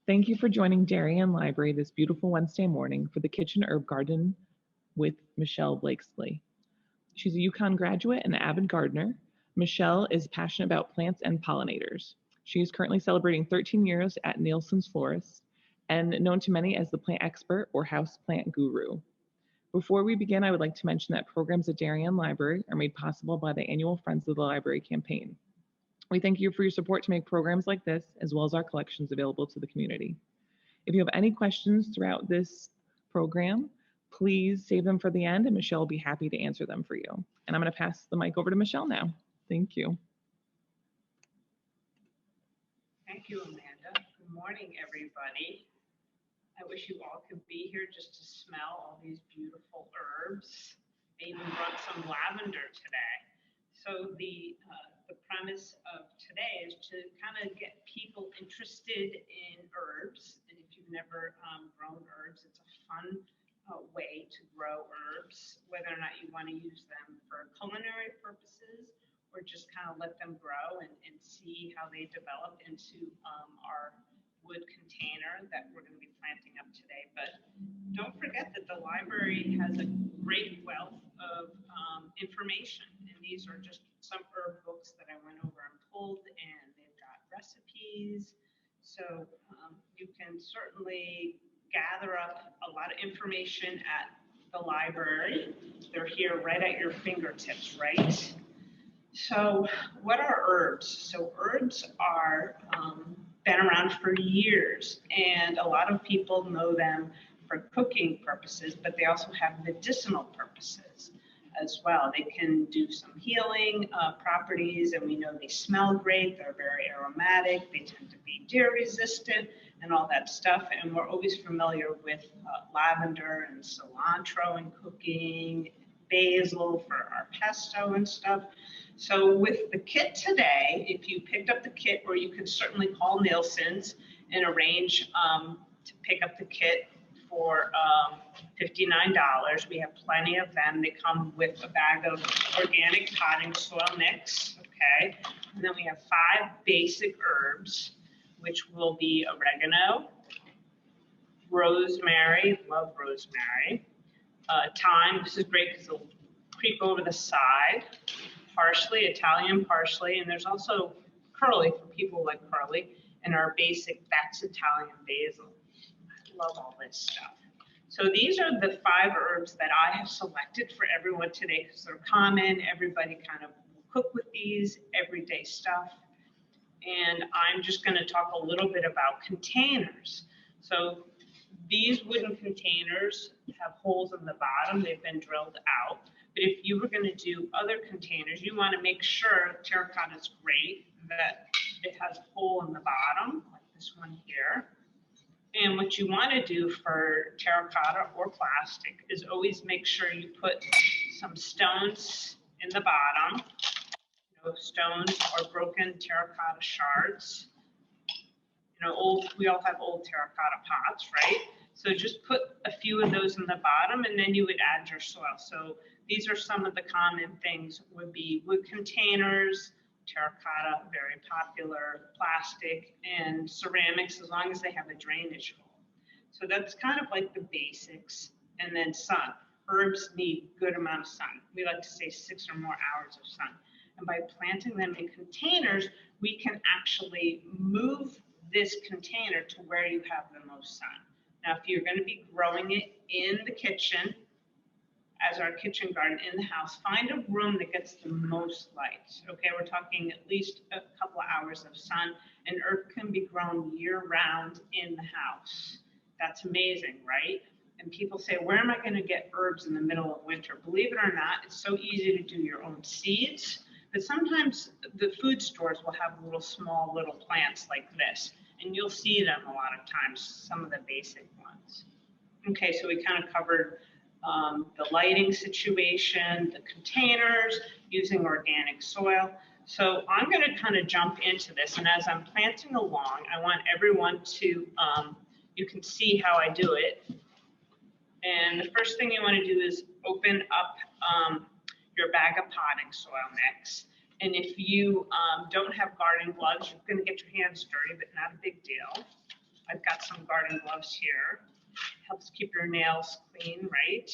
Thank you for joining Darien Library this beautiful Wednesday morning for the Kitchen Herb Garden with Michele Blakeslee. She's a UConn graduate and avid gardener. Michele is passionate about plants and pollinators. She is currently celebrating 13 years at Nielsen's Florist and known to many as the plant expert or houseplant guru. Before we begin, I would like to mention that programs at Darien Library are made possible by the annual Friends of the Library campaign. We thank you for your support to make programs like this, as well as our collections available to the community. If you have any questions throughout this program, please save them for the end, and Michele will be happy to answer them for you. And I'm going to pass the mic over to Michele now. Thank you. Thank you, Amanda. Good morning, everybody. I wish you all could be here just to smell all these beautiful herbs. I even brought some lavender today. So the premise of today is to kind of get people interested in herbs. And if you've never grown herbs, it's a fun way to grow herbs, whether or not you want to use them for culinary purposes or just kind of let them grow and see how they develop into our wood container that we're going to be planting up today. But don't forget that the library has a great wealth of information, and these are just some herb books that I went over and pulled, and they've got recipes, so you can certainly gather up a lot of information at the library. They're here right at your fingertips, right? So what are herbs? So herbs are been around for years, and a lot of people know them for cooking purposes, but they also have medicinal purposes as well. They can do some healing properties, and we know they smell great. They're very aromatic. They tend to be deer resistant and all that stuff. And we're always familiar with lavender and cilantro in cooking, basil for our pesto and stuff. So with the kit today, if you picked up the kit, or you could certainly call Nielsen's and arrange to pick up the kit for $59. We have plenty of them. They come with a bag of organic potting soil mix, okay? And then we have 5 basic herbs, which will be oregano, rosemary, love rosemary, thyme, this is great because it'll creep over the side, parsley, Italian parsley, and there's also curly for people who like curly, and our basic Beck's Italian basil. I love all this stuff. So these are the 5 herbs that I have selected for everyone today because they're common. Everybody kind of cook with these everyday stuff. And I'm just going to talk a little bit about containers. So these wooden containers have holes in the bottom. They've been drilled out. But if you were going to do other containers, you want to make sure terracotta is great, that it has a hole in the bottom, like this one here. And what you want to do for terracotta or plastic is always make sure you put some stones in the bottom, stones or broken terracotta shards. We all have old terracotta pots, right? So just put a few of those in the bottom, and then you would add your soil. So these are some of the common things would be wood containers, terracotta, very popular, plastic, and ceramics, as long as they have a drainage hole. So that's kind of like the basics. And then sun. Herbs need good amount of sun. We like to say 6 or more hours of sun. And by planting them in containers, we can actually move this container to where you have the most sun. Now, if you're going to be growing it in the kitchen, as our kitchen garden in the house, find a room that gets the most light. Okay, we're talking at least a couple of hours of sun. And herb can be grown year-round in the house. That's amazing, right? And people say, where am I going to get herbs in the middle of winter? Believe it or not, it's so easy to do your own seeds. But sometimes the food stores will have small little plants like this. And you'll see them a lot of times, some of the basic ones. Okay, so we kind of covered the lighting situation, the containers, using organic soil. So I'm going to kind of jump into this. And as I'm planting along, I want everyone to, you can see how I do it. And the first thing you want to do is open up your bag of potting soil mix. And if you don't have garden gloves, you're going to get your hands dirty, but not a big deal. I've got some garden gloves here. Helps keep your nails clean, right?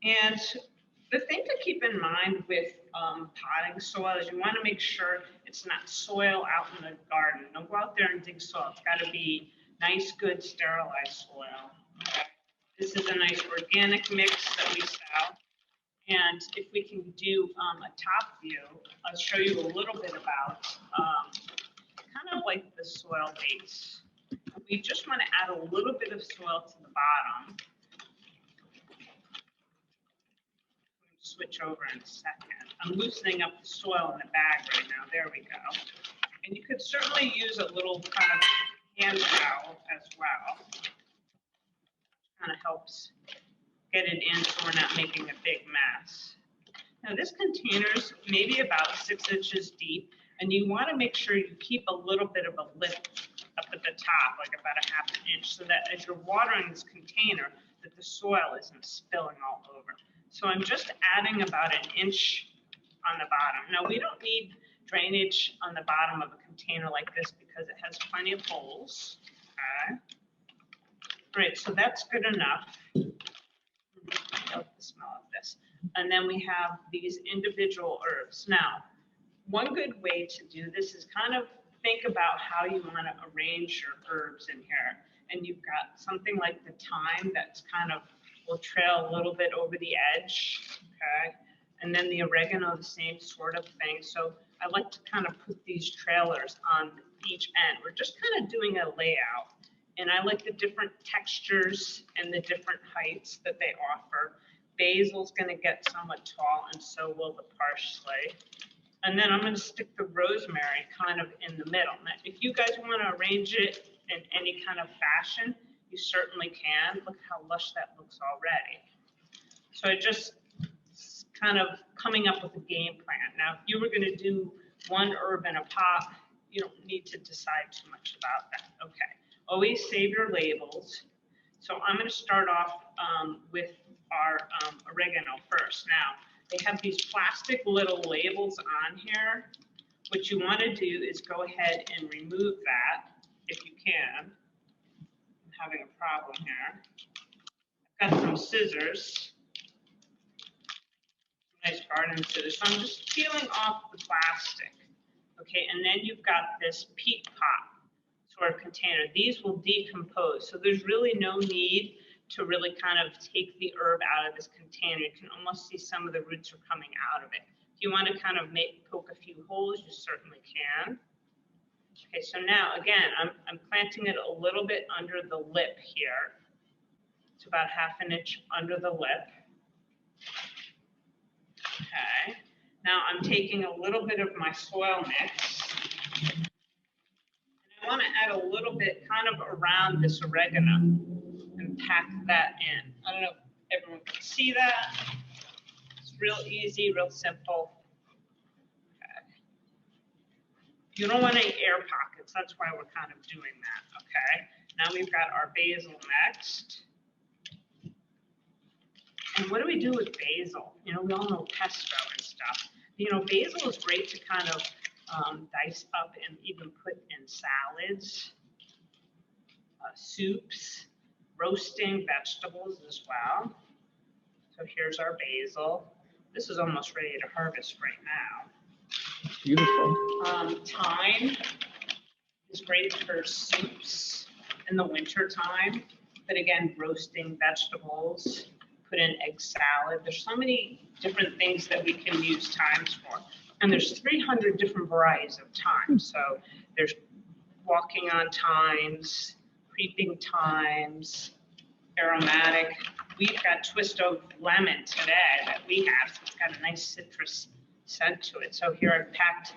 And the thing to keep in mind with potting soil is you want to make sure it's not soil out in the garden. Don't go out there and dig soil. It's got to be nice, good, sterilized soil. Okay. This is a nice organic mix that we sell. And if we can do a top view, I'll show you a little bit about kind of like the soil base. We just want to add a little bit of soil to the bottom. Switch over in a second. I'm loosening up the soil in the bag right now. There we go. And you could certainly use a little kind of hand towel as well. Kind of helps get it in so we're not making a big mess. Now this container's maybe about 6 inches deep, and you want to make sure you keep a little bit of a lip up at the top, like about a ½ inch, so that as you're watering this container, that the soil isn't spilling all over. So I'm just adding about 1 inch on the bottom. Now we don't need drainage on the bottom of a container like this because it has plenty of holes. Okay. All right, so that's good enough. I like the smell of this. And then we have these individual herbs. Now, one good way to do this is kind of think about how you want to arrange your herbs in here. And you've got something like the thyme that's kind of will trail a little bit over the edge, okay? And then the oregano, the same sort of thing. So I like to kind of put these trailers on each end. We're just kind of doing a layout. And I like the different textures and the different heights that they offer. Basil's gonna get somewhat tall, and so will the parsley. And then I'm gonna stick the rosemary kind of in the middle. Now, if you guys wanna arrange it in any kind of fashion, you certainly can. Look how lush that looks already. So I just kind of coming up with a game plan. Now, if you were going to do one herb in a pot, you don't need to decide too much about that. Okay. Always save your labels. So I'm going to start off with our oregano first. Now, they have these plastic little labels on here. What you want to do is go ahead and remove that if you can. Having a problem here. I've got some scissors, nice garden scissors. So I'm just peeling off the plastic. Okay, and then you've got this peat pot sort of container. These will decompose, so there's really no need to really kind of take the herb out of this container. You can almost see some of the roots are coming out of it. If you want to kind of poke a few holes, you certainly can. Okay, so now again, I'm planting it a little bit under the lip here. It's about ½ inch under the lip. Okay, now I'm taking a little bit of my soil mix. And I want to add a little bit kind of around this oregano and pack that in. I don't know if everyone can see that. It's real easy, real simple. You don't want any air pockets. That's why we're kind of doing that, okay? Now we've got our basil next. And what do we do with basil? You know, we all know pesto and stuff. You know, basil is great to kind of dice up and even put in salads, soups, roasting vegetables as well. So here's our basil. This is almost ready to harvest right now. Beautiful. Thyme is great for soups in the winter time, but again, roasting vegetables, put in egg salad. There's so many different things that we can use thymes for. And there's 300 different varieties of thyme. So there's walking on thymes, creeping thymes, aromatic. We've got twist of lemon today that we have. So it's got a nice citrus scent to it. So here I've packed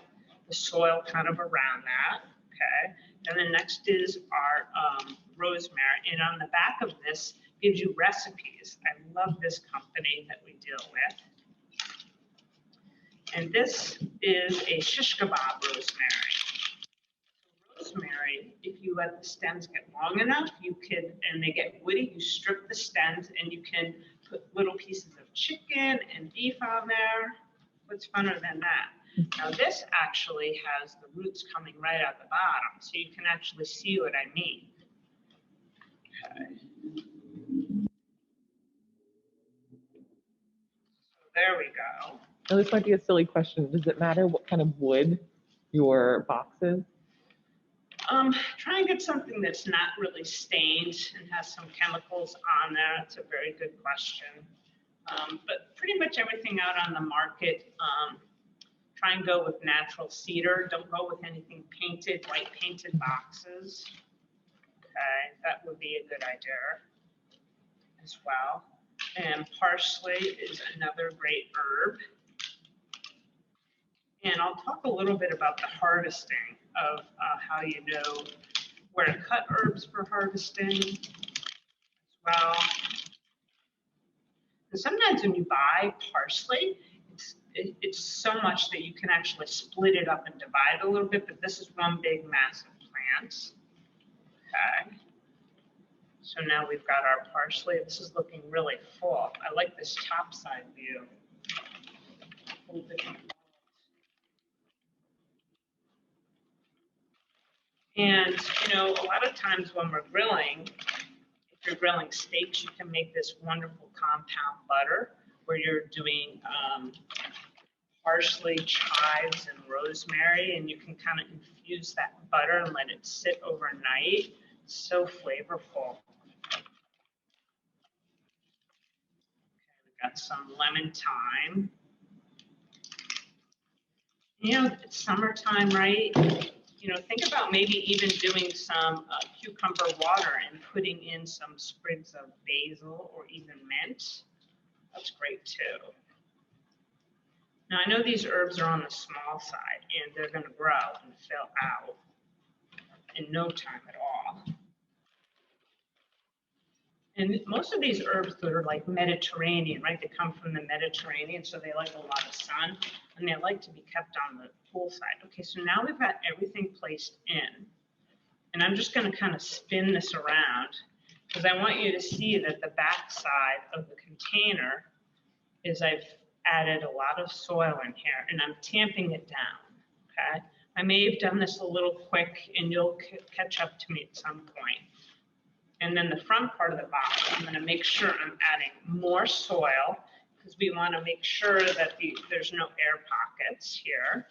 the soil kind of around that, okay? And then next is our rosemary. And on the back of this gives you recipes. I love this company that we deal with. And this is a shish kebab rosemary. Rosemary, if you let the stems get long enough, you could, and they get woody, you strip the stems and you can put little pieces of chicken and beef on there. What's funner than that? Now this actually has the roots coming right out the bottom, so you can actually see what I mean. Okay. So there we go. Now, this might be a silly question. Does it matter what kind of wood your box is? Try and get something that's not really stained and has some chemicals on there. It's a very good question. But pretty much everything out on the market, try and go with natural cedar. Don't go with anything painted, white painted boxes. Okay, that would be a good idea as well. And parsley is another great herb. And I'll talk a little bit about the harvesting of how you know where to cut herbs for harvesting as well. And sometimes when you buy parsley, it's so much that you can actually split it up and divide it a little bit, but this is one big massive plant. Okay. So now we've got our parsley. This is looking really full. I like this top side view. And, you know, a lot of times when we're grilling, if you're grilling steaks, you can make this wonderful compound butter where you're doing parsley, chives, and rosemary, and you can kind of infuse that butter and let it sit overnight. It's so flavorful. Okay, we got some lemon thyme. You know, it's summertime, right? You know, think about maybe even doing some cucumber water and putting in some sprigs of basil or even mint. That's great too. Now, I know these herbs are on the small side and they're going to grow and fill out in no time at all. And most of these herbs that are like Mediterranean, right? They come from the Mediterranean, so they like a lot of sun and they like to be kept on the cool side. Okay, so now we've got everything placed in. And I'm just going to kind of spin this around because I want you to see that the back side of the container is I've added a lot of soil in here and I'm tamping it down, okay? I may have done this a little quick and you'll catch up to me at some point. And then the front part of the box, I'm going to make sure I'm adding more soil because we want to make sure that there's no air pockets here.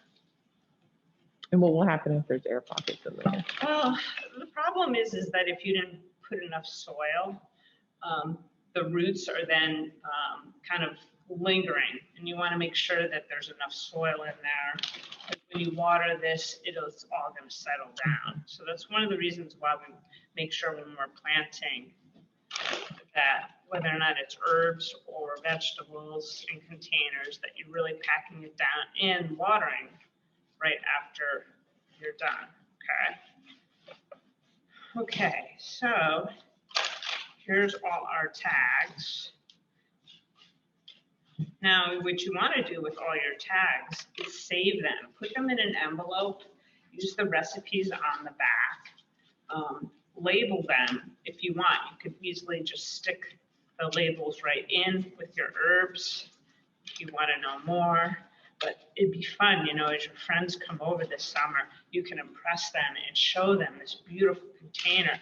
And what will happen if there's air pockets in there? Well, the problem is that if you didn't put enough soil, the roots are then kind of lingering, and you want to make sure that there's enough soil in there. When you water this, it's all going to settle down. So that's one of the reasons why we make sure when we're planting that whether or not it's herbs or vegetables in containers, that you're really packing it down and watering right after you're done, okay? Okay, so here's all our tags. Now, what you want to do with all your tags is save them. Put them in an envelope. Use the recipes on the back. Label them if you want. You could easily just stick the labels right in with your herbs if you want to know more. But it'd be fun, you know, as your friends come over this summer, you can impress them and show them this beautiful container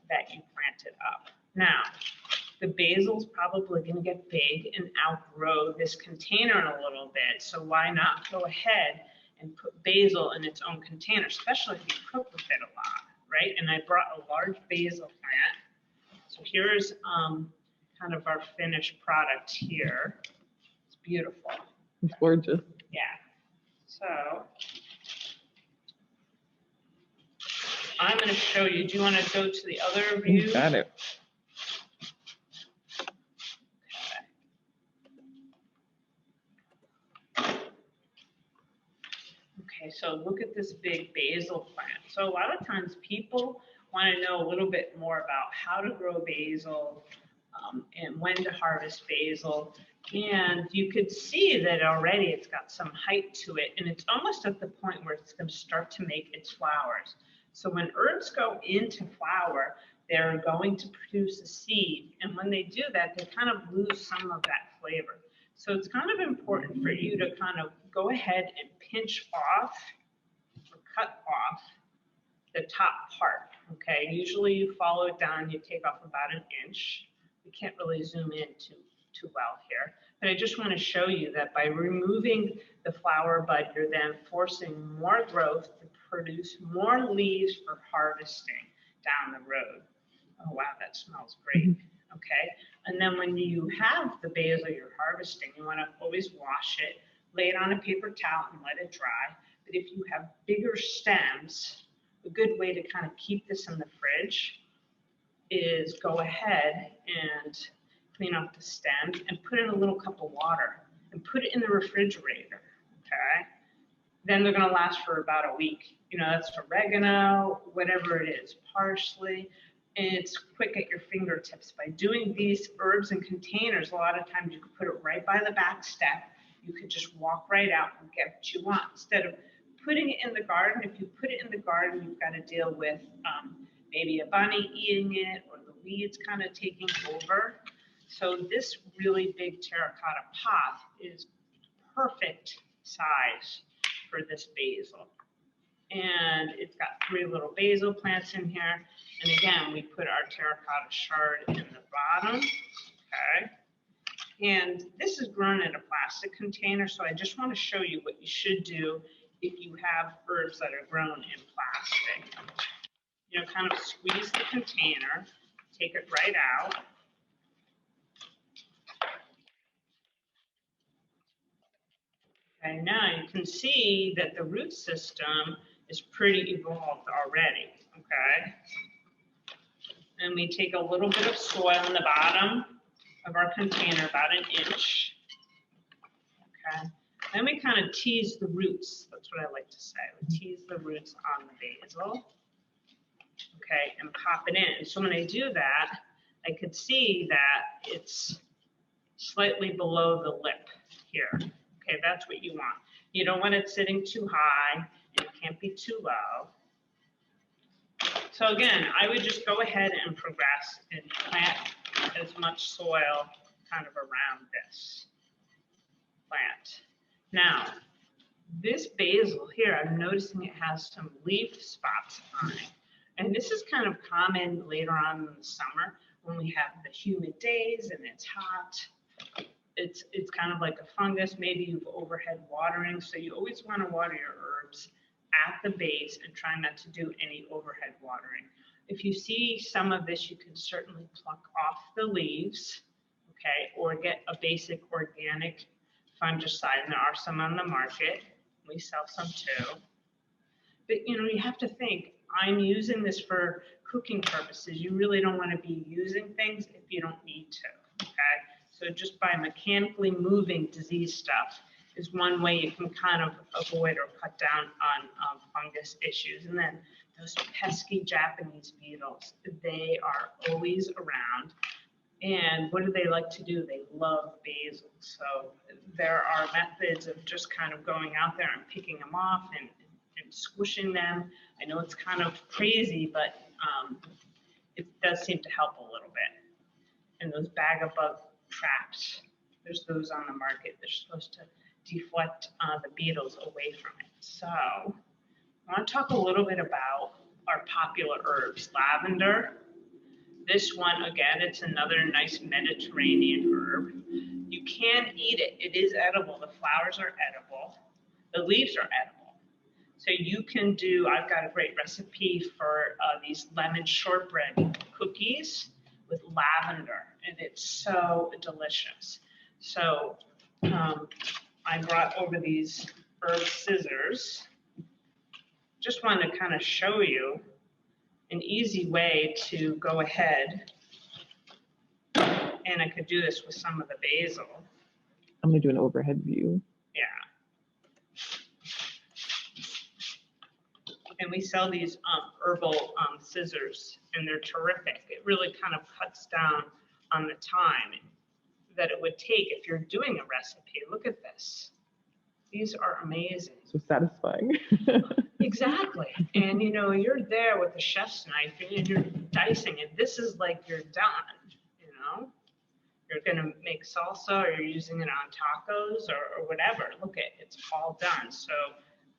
that you planted up. Now, the basil's probably going to get big and outgrow this container in a little bit. So why not go ahead and put basil in its own container, especially if you cook with it a lot, right? And I brought a large basil plant. So here's kind of our finished product here. It's beautiful. It's gorgeous. Yeah. So I'm going to show you. Do you want to go to the other view? You got it. Okay, so look at this big basil plant. So a lot of times people want to know a little bit more about how to grow basil and when to harvest basil. And you could see that already it's got some height to it, and it's almost at the point where it's going to start to make its flowers. So when herbs go into flower, they're going to produce a seed. And when they do that, they kind of lose some of that flavor. So it's kind of important for you to kind of go ahead and pinch off or cut off the top part, okay? Usually you follow it down, you take off about an inch. We can't really zoom in too well here, but I just want to show you that by removing the flower bud, you're then forcing more growth to produce more leaves for harvesting down the road. Oh, wow, that smells great. Okay, and then when you have the basil you're harvesting, you want to always wash it, lay it on a paper towel and let it dry. But if you have bigger stems, a good way to kind of keep this in the fridge is go ahead and clean off the stems and put in a little cup of water and put it in the refrigerator, okay? Then they're gonna last for about a week. You know, that's oregano, whatever it is, parsley, and it's quick at your fingertips. By doing these herbs in containers, a lot of times you could put it right by the back step. You could just walk right out and get what you want. Instead of putting it in the garden, if you put it in the garden, you've got to deal with maybe a bunny eating it or the weeds kind of taking over. So this really big terracotta pot is perfect size for this basil. And it's got 3 little basil plants in here. And again, we put our terracotta shard in the bottom, okay? And this is grown in a plastic container, so I just want to show you what you should do if you have herbs that are grown in plastic. You know, kind of squeeze the container, take it right out. Okay, now you can see that the root system is pretty evolved already, okay? And we take a little bit of soil in the bottom of our container, about an inch, okay? Then we kind of tease the roots. That's what I like to say. We tease the roots on the basil, okay, and pop it in. So when I do that, I could see that it's slightly below the lip here. Okay, that's what you want. You don't want it sitting too high, and it can't be too low. So again, I would just go ahead and progress and plant as much soil kind of around this plant. Now, this basil here, I'm noticing it has some leaf spots on it. And this is kind of common later on in the summer when we have the humid days and it's hot. It's kind of like a fungus. Maybe you've overhead watering. So you always want to water your herbs at the base and try not to do any overhead watering. If you see some of this, you can certainly pluck off the leaves, okay, or get a basic organic fungicide. And there are some on the market. We sell some too. But you know, you have to think, I'm using this for cooking purposes. You really don't want to be using things if you don't need to, okay? So just by mechanically moving disease stuff is one way you can kind of avoid or cut down on fungus issues. And then those pesky Japanese beetles, they are always around. And what do they like to do? They love basil. So there are methods of just kind of going out there and picking them off and squishing them. I know it's kind of crazy, but it does seem to help a little bit. And those bag of bug traps, there's those on the market. They're supposed to deflect the beetles away from it. So I want to talk a little bit about our popular herbs. Lavender. This one, again, it's another nice Mediterranean herb. You can eat it. It is edible. The flowers are edible. The leaves are edible. So you can do, I've got a great recipe for these lemon shortbread cookies with lavender, and it's so delicious. So I brought over these herb scissors. Just wanted to kind of show you an easy way to go ahead, and I could do this with some of the basil. I'm gonna do an overhead view. Yeah. And we sell these herbal scissors, and they're terrific. It really kind of cuts down on the time that it would take if you're doing a recipe. Look at this. These are amazing. So satisfying. Exactly. And you know, you're there with the chef's knife and you're dicing it. This is like you're done, you know? you're going to make salsa or you're using it on tacos or whatever. Look at it's all done. So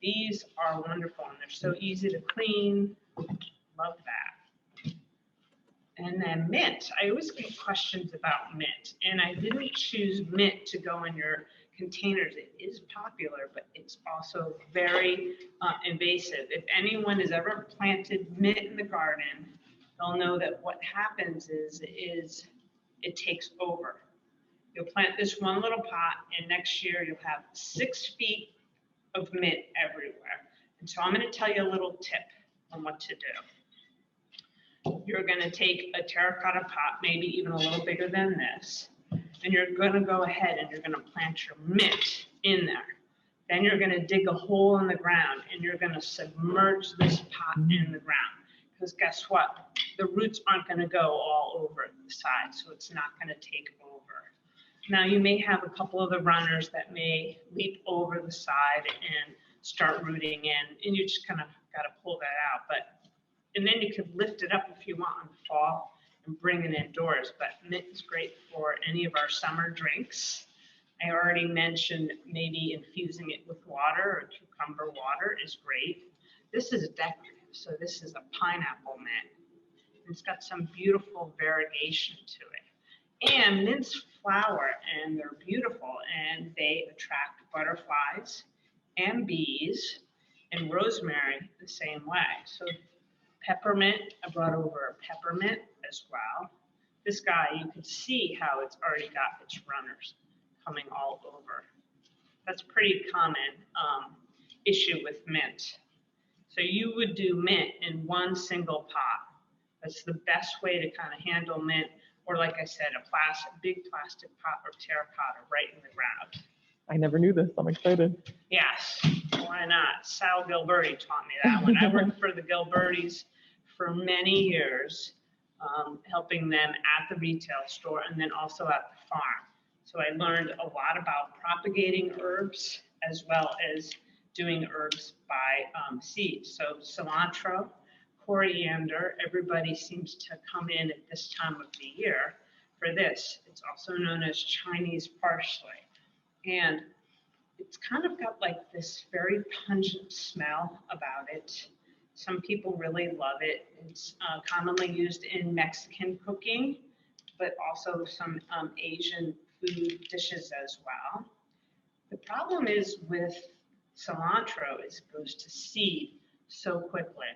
these are wonderful and they're so easy to clean. Love that. And then mint. I always get questions about mint, and I didn't choose mint to go in your containers. It is popular, but it's also very invasive. If anyone has ever planted mint in the garden, they'll know that what happens is it takes over. You'll plant this one little pot, and next year you'll have 6 feet of mint everywhere. And so I'm going to tell you a little tip on what to do. You're going to take a terracotta pot, maybe even a little bigger than this, and you're going to go ahead and you're going to plant your mint in there. Then you're going to dig a hole in the ground, and you're going to submerge this pot in the ground. Because guess what? The roots aren't going to go all over the side, so it's not going to take over. Now, you may have a couple of the runners that may leap over the side and start rooting in, and you just kind of got to pull that out. And then you could lift it up if you want in the fall and bring it indoors. But mint is great for any of our summer drinks. I already mentioned maybe infusing it with water, or cucumber water is great. This is decorative, so this is a pineapple mint. It's got some beautiful variegation to it. And mints flower, and they're beautiful, and they attract butterflies and bees, and rosemary the same way. So peppermint, I brought over a peppermint as well. This guy, you can see how it's already got its runners coming all over. That's pretty common issue with mint. So you would do mint in one single pot. That's the best way to kind of handle mint, or like I said, a big plastic pot or terracotta right in the ground. I never knew this. I'm excited. Yes, why not? Sal Gilberti taught me that when I worked for the Gilbertis for many years, helping them at the retail store and then also at the farm. So I learned a lot about propagating herbs as well as doing herbs by seed. So cilantro, coriander, everybody seems to come in at this time of the year for this. It's also known as Chinese parsley. And it's kind of got like this very pungent smell about it. Some people really love it. It's commonly used in Mexican cooking, but also some Asian food dishes as well. The problem is with cilantro is it goes to seed so quickly.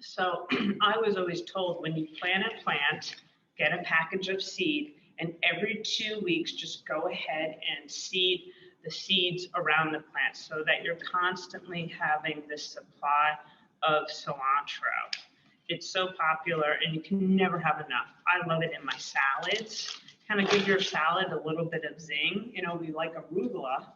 So I was always told when you plant a plant, get a package of seed, and every 2 weeks just go ahead and seed the seeds around the plant so that you're constantly having this supply of cilantro. It's so popular and you can never have enough. I love it in my salads. Kind of give your salad a little bit of zing. You know, we like arugula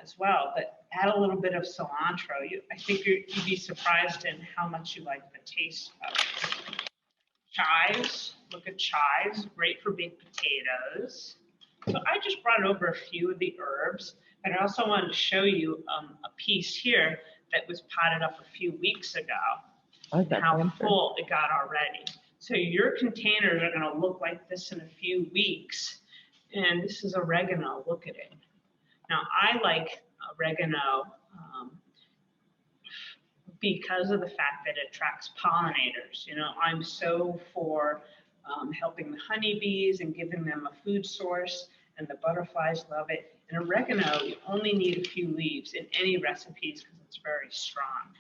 as well, but add a little bit of cilantro. I think you'd be surprised in how much you like the taste of it. Chives, look at chives, great for baked potatoes. So I just brought over a few of the herbs, but I also wanted to show you a piece here that was potted up a few weeks ago, and how full it got already. So your containers are going to look like this in a few weeks, and this is oregano. Look at it. Now, I like oregano because of the fact that it attracts pollinators. You know, I'm so for helping the honeybees and giving them a food source, and the butterflies love it. And oregano, you only need a few leaves in any recipes because it's very strong.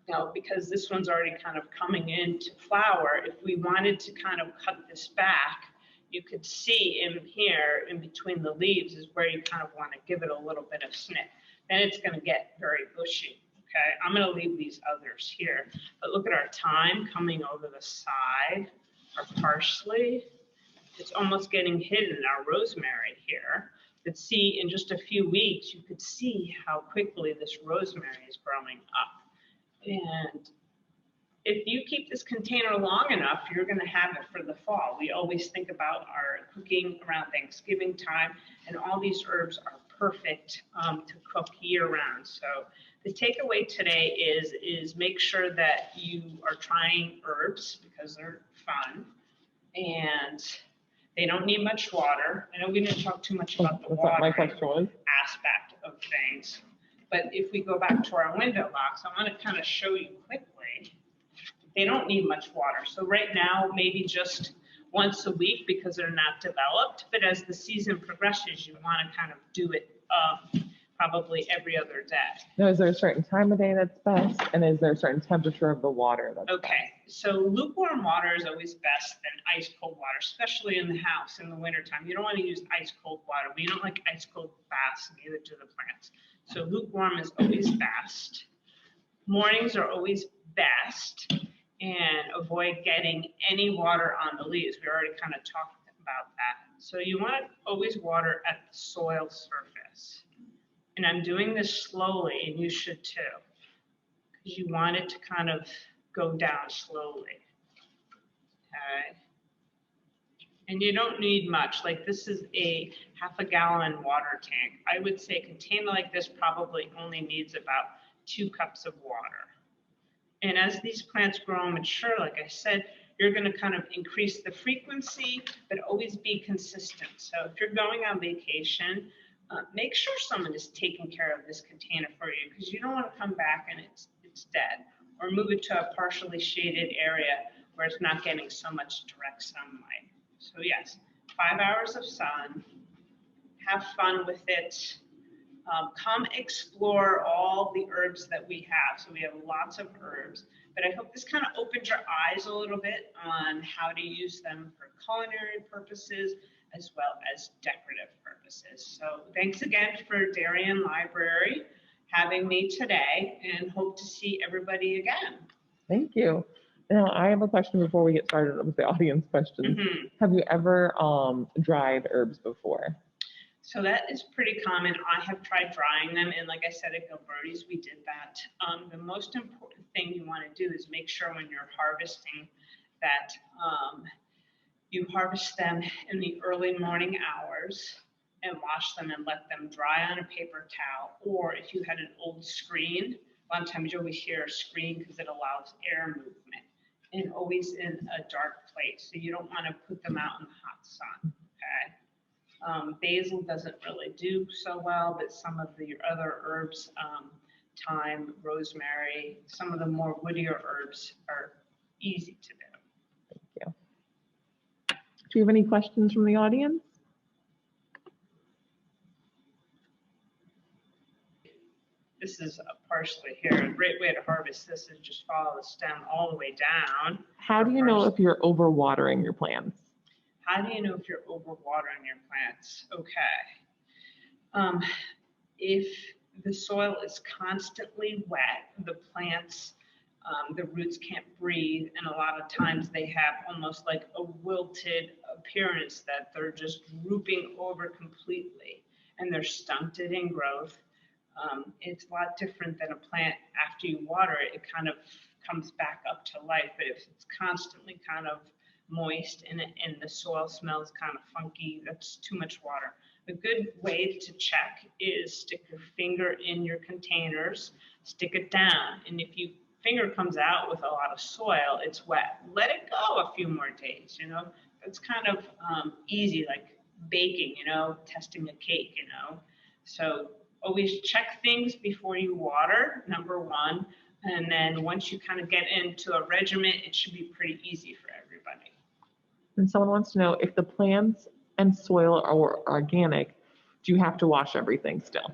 Now, because this one's already kind of coming into flower, if we wanted to kind of cut this back, you could see in here, in between the leaves, is where you kind of want to give it a little bit of snip. Then it's going to get very bushy. Okay, I'm going to leave these others here. But look at our thyme coming over the side, our parsley. It's almost getting hidden, our rosemary here. But see, in just a few weeks, you could see how quickly this rosemary is growing up. And if you keep this container long enough, you're going to have it for the fall. We always think about our cooking around Thanksgiving time, and all these herbs are perfect to cook year round. So the takeaway today is make sure that you are trying herbs because they're fun, and They don't need much water. I know we didn't talk too much about the That's what my water question was. aspect of things. But if we go back to our window box, I want to kind of show you quickly. They don't need much water. So right now, maybe just once a week because they're not developed. But as the season progresses, you want to kind of do it probably every other day. Now, is there a certain time of day that's best? And is there a certain temperature of the water that's Okay, so lukewarm water is always best than ice cold water, especially in the house in the wintertime. You don't want to use ice cold water. We don't like ice cold baths, neither do the plants. So lukewarm is always best. Mornings are always best, and avoid getting any water on the leaves. We already kind of talked about that. So you want to always water at the soil surface. And I'm doing this slowly, and you should too, because you want it to kind of go down slowly. Okay. And you don't need much. Like this is a half a gallon water tank. I would say a container like this probably only needs about 2 cups of water. And as these plants grow and mature, like I said, you're going to kind of increase the frequency, but always be consistent. So if you're going on vacation, make sure someone is taking care of this container for you, because you don't want to come back and it's dead, or move it to a partially shaded area where it's not getting so much direct sunlight. So yes, 5 hours of sun, have fun with it. Come explore all the herbs that we have. So we have lots of herbs, but I hope this kind of opens your eyes a little bit on how to use them for culinary purposes as well as decorative purposes. So thanks again for Darien Library having me today, and hope to see everybody again. Thank you. Now, I have a question before we get started with the audience questions. Mm-hmm. Have you ever dried herbs before? So that is pretty common. I have tried drying them, and like I said at Gilberti's, we did that. The most important thing you want to do is make sure when you're harvesting that you harvest them in the early morning hours and wash them and let them dry on a paper towel. Or if you had an old screen, a lot of times you always hear a screen because it allows air movement, and always in a dark place. So you don't want to put them out in the hot sun, okay? Basil doesn't really do so well, but some of the other herbs, thyme, rosemary, some of the more woodier herbs are easy to do. Thank you. Do you have any questions from the audience? This is a parsley here. A great way to harvest this is just follow the stem all the way down. How do you know if you're overwatering your plants? How do you know if you're overwatering your plants? Okay. If the soil is constantly wet, the plants, the roots can't breathe, and a lot of times they have almost like a wilted appearance that they're just drooping over completely, and they're stunted in growth. It's a lot different than a plant after you water it. It kind of comes back up to life, but if it's constantly kind of moist and the soil smells kind of funky, that's too much water. A good way to check is stick your finger in your containers, stick it down, and if your finger comes out with a lot of soil, it's wet. Let it go a few more days, you know. It's kind of easy, like baking, you know, testing a cake, you know. So always check things before you water, number one, and then once you kind of get into a regimen, it should be pretty easy for everybody. And someone wants to know if the plants and soil are organic, do you have to wash everything still?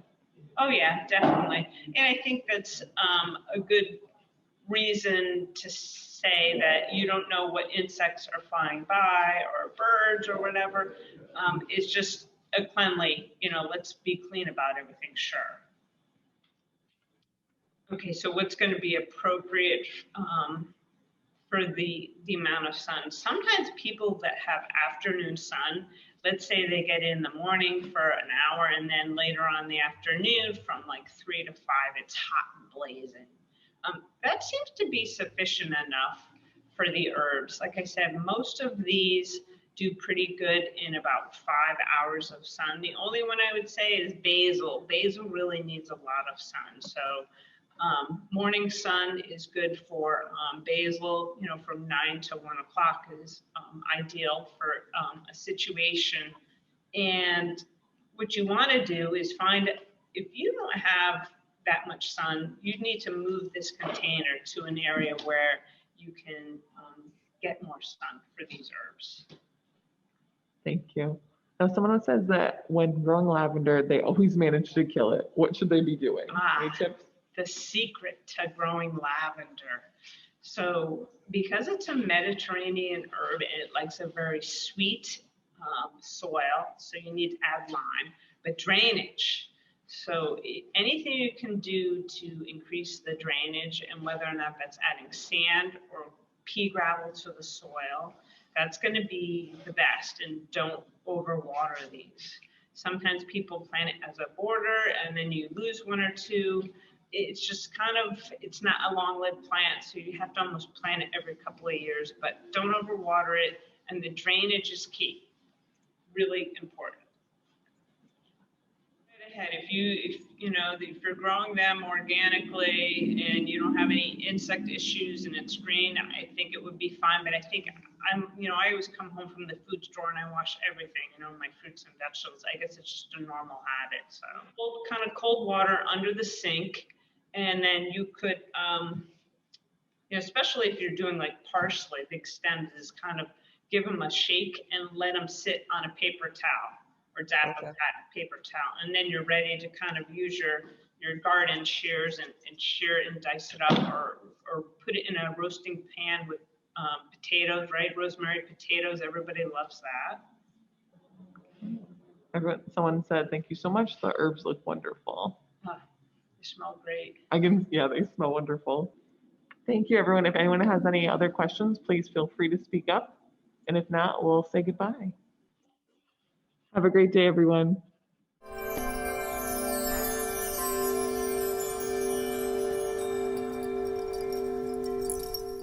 Oh yeah, definitely. And I think that's a good reason to say that you don't know what insects are flying by or birds or whatever. It's just a cleanly, you know, let's be clean about everything, sure. Okay, so what's going to be appropriate for the amount of sun? Sometimes people that have afternoon sun, let's say they get in the morning for an hour, and then later on in the afternoon from like 3 to 5, it's hot and blazing. That seems to be sufficient enough for the herbs. Like I said, most of these do pretty good in about 5 hours of sun. The only one I would say is basil. Basil really needs a lot of sun. So Morning sun is good for basil, from 9 to 1 o'clock is ideal for a situation. And what you want to do is find, if you don't have that much sun, you need to move this container to an area where you can get more sun for these herbs. Thank you. Now, someone else says that when growing lavender, they always manage to kill it. What should they be doing? Any tips? The secret to growing lavender. So because it's a Mediterranean herb, and it likes a very sweet soil, so you need to add lime, but drainage. So anything you can do to increase the drainage, and whether or not that's adding sand or pea gravel to the soil, that's going to be the best, and don't overwater these. Sometimes people plant it as a border and then you lose one or two. It's just kind of, it's not a long-lived plant, so you have to almost plant it every couple of years, but don't overwater it, and the drainage is key, really important. If you're growing them organically and you don't have any insect issues and it's green, I think it would be fine. But I think I always come home from the food store and I wash everything, my fruits and vegetables. I guess it's just a normal habit. So kind of cold water under the sink, and then you could, especially if you're doing like parsley, big stems, is kind of give them a shake and let them sit on a paper towel, or dab up that paper towel, and then you're ready to kind of use your garden shears and shear it and dice it up, or put it in a roasting pan with potatoes, right? Rosemary potatoes, everybody loves that. Someone said, thank you so much. The herbs look wonderful. They smell great. They smell wonderful. Thank you, everyone. If anyone has any other questions, please feel free to speak up. And if not, we'll say goodbye. Have a great day, everyone.